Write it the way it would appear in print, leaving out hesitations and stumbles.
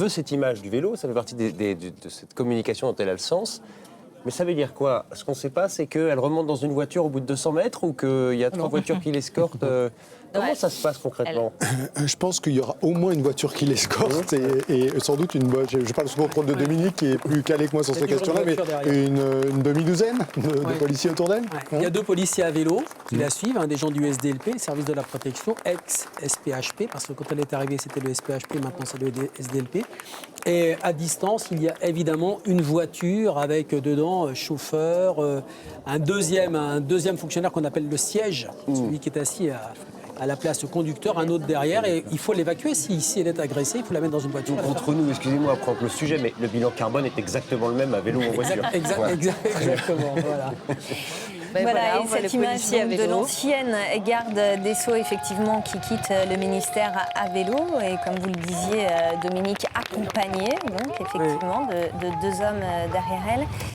veut cette image du vélo, ça fait partie de cette communication dont elle a le sens. Mais ça veut dire quoi? Ce qu'on ne sait pas, c'est qu'elle remonte dans une voiture au bout de 200 mètres ou qu'il y a 3 voitures qui l'escortent. Comment ça se passe concrètement? Je pense qu'il y aura au moins une voiture qui l'escorte et sans doute une bonne. Je parle sous contrôle de Dominique qui est plus calé que moi sur ces questions-là, mais une demi-douzaine de policiers autour d'elle. Il y a 2 policiers à vélo qui la suivent, des gens du SDLP, Service de la Protection, ex-SPHP, parce que quand elle est arrivée, c'était le SPHP, maintenant c'est le SDLP. Et à distance, il y a évidemment une voiture avec dedans chauffeur, un deuxième fonctionnaire qu'on appelle le siège, celui qui est assis à la place conducteur, un autre derrière, et il faut l'évacuer. Si elle est agressée, il faut la mettre dans une voiture. Donc, entre nous, excusez-moi à prendre le sujet, mais le bilan carbone est exactement le même à vélo ou en voiture. Exactement, voilà. Voilà, et cette image de l'ancienne garde des Sceaux, effectivement, qui quitte le ministère à vélo, et comme vous le disiez, Dominique, accompagnée, donc, effectivement, de 2 hommes derrière elle.